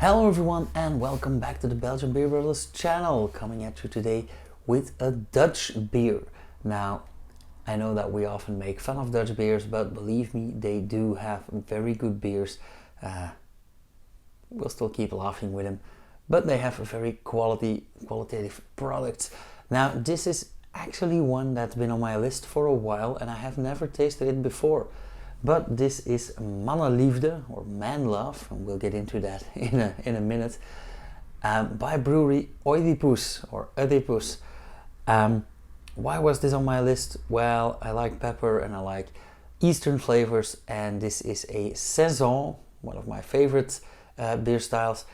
Hello everyone and welcome back to the Belgian Beer Brothers channel, coming at you today with a Dutch beer. Now, I know that we often make fun of Dutch beers, but believe me, they do have very good beers. We'll still keep laughing with them, but they have a very qualitative products. Now, this is actually one that's been on my list for a while and I have never tasted it before. But this is Mannenliefde, or Man Love, and we'll get into that in a minute, by Brewery Oedipus, or Oedipus. Why was this on my list? Well, I like pepper and I like Eastern flavors, and this is a Saison, one of my favorite beer styles,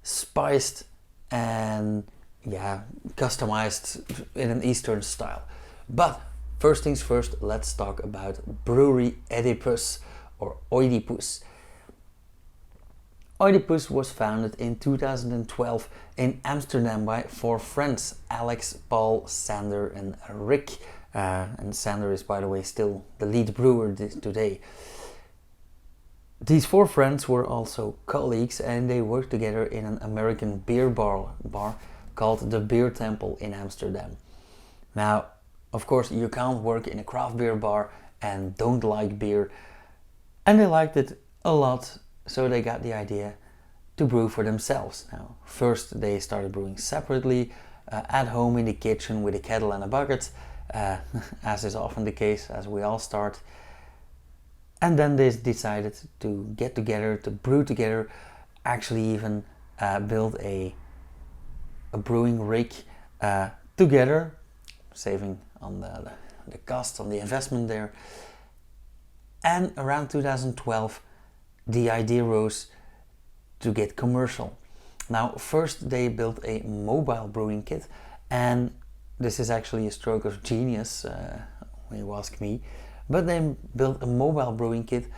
spiced and customized in an Eastern style. But first things first, let's talk about Brewery Oedipus, or Oedipus. Oedipus was founded in 2012 in Amsterdam by four friends, Alex, Paul, Sander and Rick. And Sander is, by the way, still the lead brewer today. These four friends were also colleagues and they worked together in an American beer bar called the Beer Temple in Amsterdam. Now, of course, you can't work in a craft beer bar and don't like beer. And they liked it a lot, so they got the idea to brew for themselves. Now, first they started brewing separately, at home in the kitchen with a kettle and a bucket, as is often the case, as we all start. And then they decided to get together, to brew together, actually even build a brewing rig together, saving on the cost, on the investment there. And around 2012 the idea rose to get commercial. Now, first they built a mobile brewing kit, and this is actually a stroke of genius when you ask me, but they built a mobile brewing kit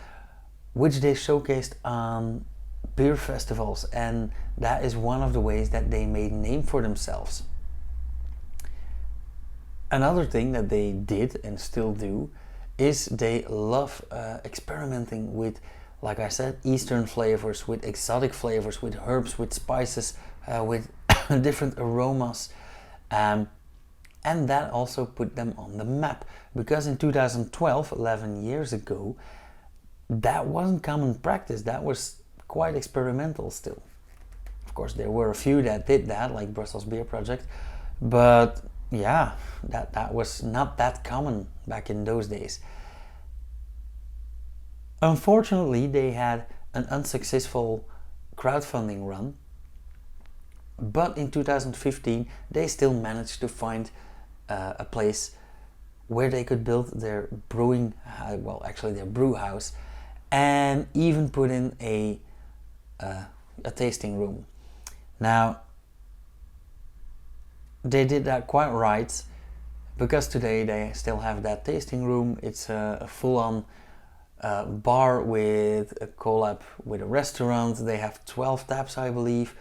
which they showcased on beer festivals, and that is one of the ways that they made a name for themselves. Another thing that they did and still do is they love experimenting with, like I said, Eastern flavors, with exotic flavors, with herbs, with spices, with different aromas. And that also put them on the map, because in 2012, 11 years ago, that wasn't common practice. That was quite experimental still. Of course, there were a few that did that, like Brussels Beer Project, but yeah, that was not that common back in those days. Unfortunately, they had an unsuccessful crowdfunding run, but in 2015 they still managed to find a place where they could build their brewing, their brew house, and even put in a tasting room. Now, they did that quite right, because today they still have that tasting room. It's a full-on bar with a collab with a restaurant. They have 12 taps, I believe.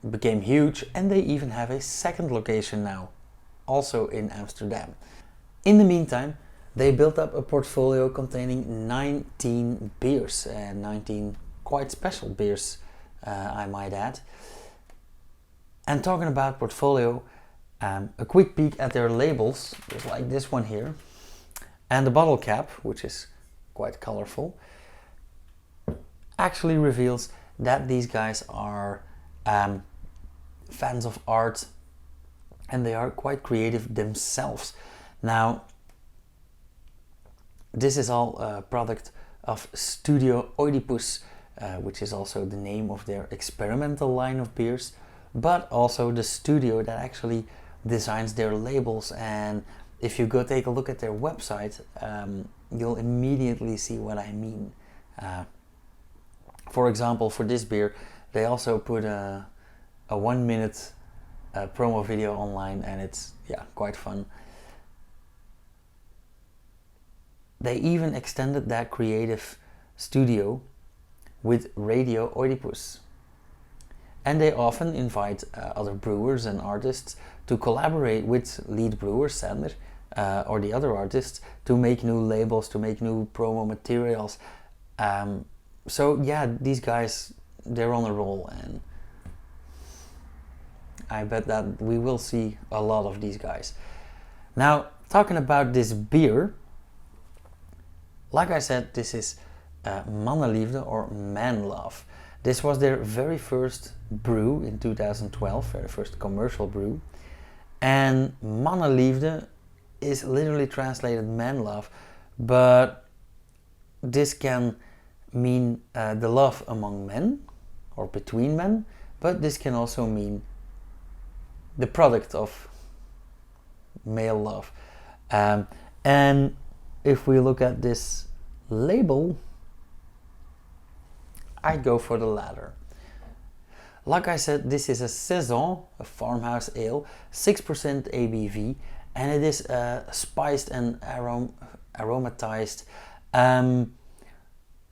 Became huge, and they even have a second location now, also in Amsterdam. In the meantime, they built up a portfolio containing 19 beers, and 19 quite special beers, I might add. And talking about portfolio, a quick peek at their labels, just like this one here, and the bottle cap, which is quite colorful, actually reveals that these guys are fans of art, and they are quite creative themselves. Now, this is all a product of Studio Oedipus, which is also the name of their experimental line of beers, but also the studio that actually designs their labels. And if you go take a look at their website, you'll immediately see what I mean. For example, for this beer, they also put a 1 minute promo video online, and it's quite fun. They even extended that creative studio with Radio Oedipus. And they often invite other brewers and artists to collaborate with lead brewer Sander or the other artists to make new labels, to make new promo materials. So yeah, these guys, they're on a roll, and I bet that we will see a lot of these guys. Now, talking about this beer, like I said, this is Mannenliefde or Man Love. This was their very first brew in 2012, very first commercial brew. And Mannenliefde is literally translated man love, but this can mean the love among men or between men, but this can also mean the product of male love. And if we look at this label, I'd go for the latter. Like I said, this is a Saison, a farmhouse ale, 6% ABV, and it is spiced and aromatized.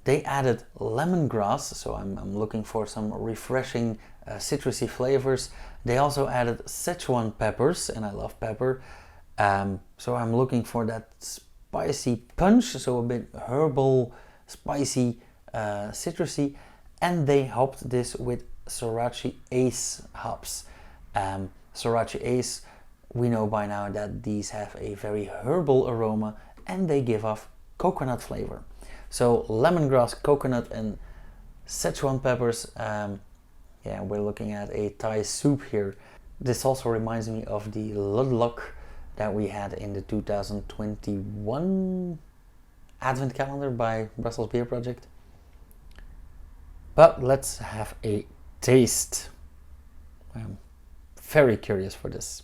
They added lemongrass, so I'm looking for some refreshing citrusy flavors. They also added Szechuan peppers, and I love pepper. So I'm looking for that spicy punch, so a bit herbal, spicy, citrusy. And they hopped this with Sorachi Ace hops. Sorachi Ace, we know by now that these have a very herbal aroma and they give off coconut flavor. So lemongrass, coconut and Szechuan peppers. Yeah, we're looking at a Thai soup here. This also reminds me of the Ludlock that we had in the 2021 Advent calendar by Brussels Beer Project. But let's have a taste. I'm very curious for this.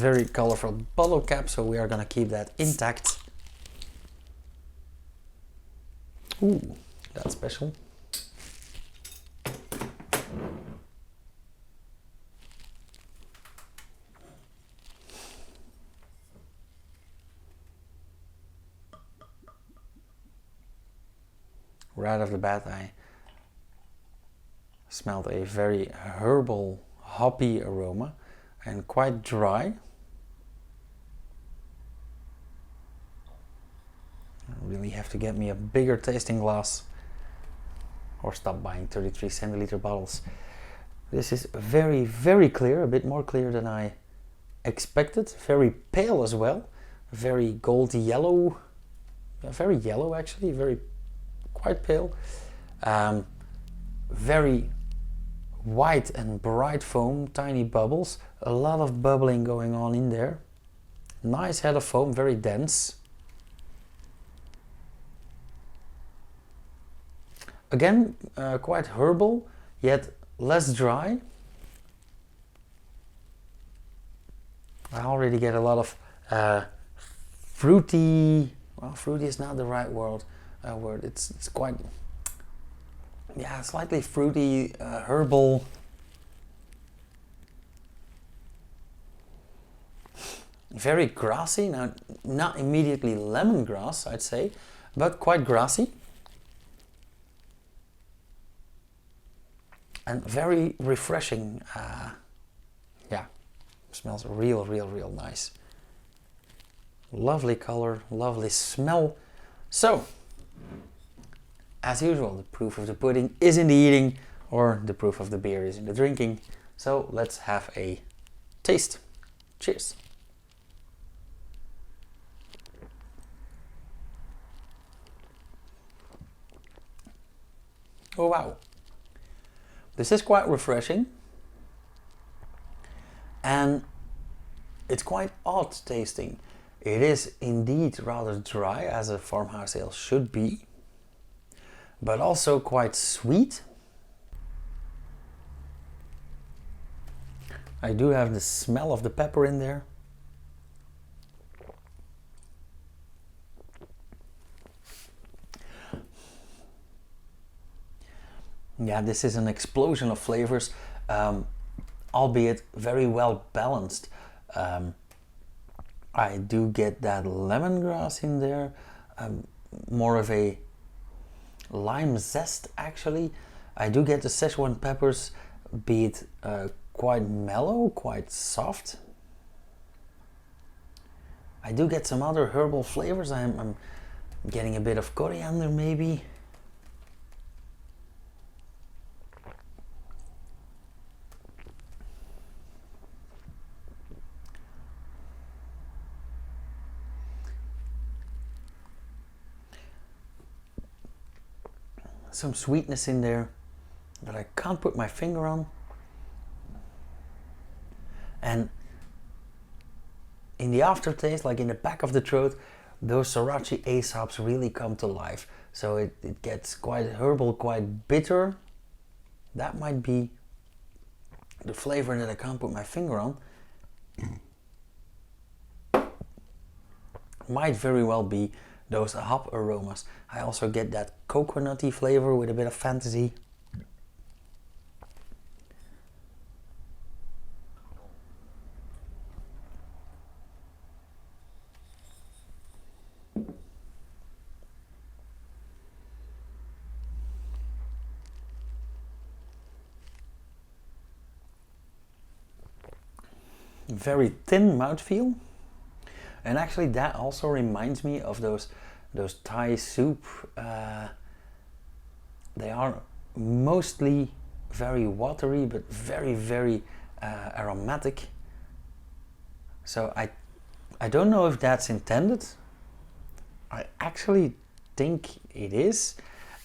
Very colorful bottle cap, so we are gonna keep that intact. Ooh, that's special. Right off the bat, I smelled a very herbal, hoppy aroma and quite dry. I really have to get me a bigger tasting glass or stop buying 33 centiliter bottles. This is very, very clear, a bit more clear than I expected. Very pale as well, very gold yellow, very yellow actually, quite pale. Very white and bright foam, tiny bubbles, a lot of bubbling going on in there. Nice head of foam, very dense. Again, quite herbal, yet less dry. I already get a lot of fruity, well, fruity is not the right word. It's quite, yeah, slightly fruity, herbal. Very grassy. Now, not immediately lemongrass, I'd say, but quite grassy. And very refreshing. Yeah, smells real nice. Lovely color, lovely smell. So, as usual, the proof of the pudding is in the eating, or the proof of the beer is in the drinking. So let's have a taste. Cheers. Oh wow. This is quite refreshing. And it's quite odd tasting. It is indeed rather dry, as a farmhouse ale should be, but also quite sweet. I do have the smell of the pepper in there. Yeah, this is an explosion of flavors, albeit very well balanced. I do get that lemongrass in there, more of a lime zest actually. I do get the Szechuan peppers, be it quite mellow, quite soft. I do get some other herbal flavors. I'm getting a bit of coriander maybe. Some sweetness in there that I can't put my finger on. And in the aftertaste, like in the back of the throat, those Sorachi Ace hops really come to life. So it gets quite herbal, quite bitter. That might be the flavor that I can't put my finger on. Might very well be those hop aromas. I also get that coconutty flavor with a bit of fantasy. Very thin mouthfeel. And actually that also reminds me of those Thai soup. They are mostly very watery but very aromatic. So I don't know if that's intended. I actually think it is,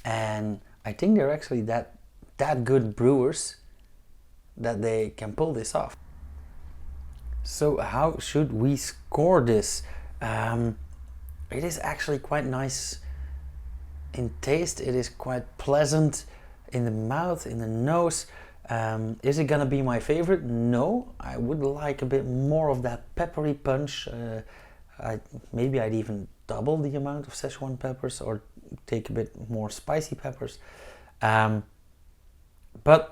and I think they're actually that good brewers that they can pull this off. So how should we score this? It is actually quite nice in taste. It is quite pleasant in the mouth, in the nose. Is it gonna be my favorite? No, I would like a bit more of that peppery punch. Maybe I'd even double the amount of Szechuan peppers or take a bit more spicy peppers. But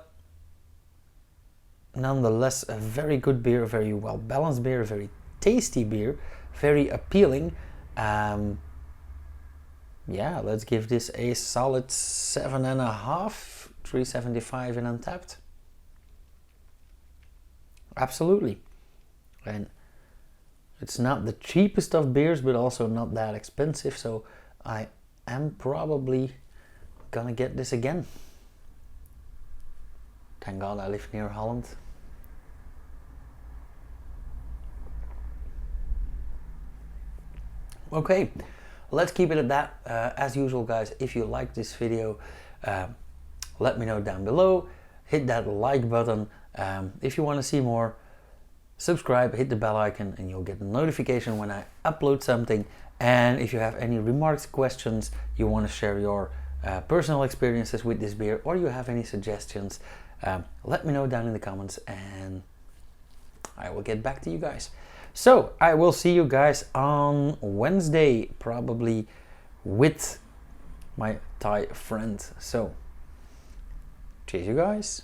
nonetheless, a very good beer, a very well balanced beer, a very tasty beer, very appealing. Yeah, let's give this a solid 7.5, 375 in Untapped. Absolutely. And it's not the cheapest of beers, but also not that expensive, so I am probably gonna get this again. Thank God I live near Holland. Okay, let's keep it at that. As usual, guys, if you like this video, let me know down below. Hit that like button. If you want to see more, subscribe, hit the bell icon, and you'll get a notification when I upload something. And if you have any remarks, questions, you want to share your personal experiences with this beer, or you have any suggestions, let me know down in the comments and I will get back to you guys. So I will see you guys on Wednesday, probably with my Thai friend. So cheers, you guys.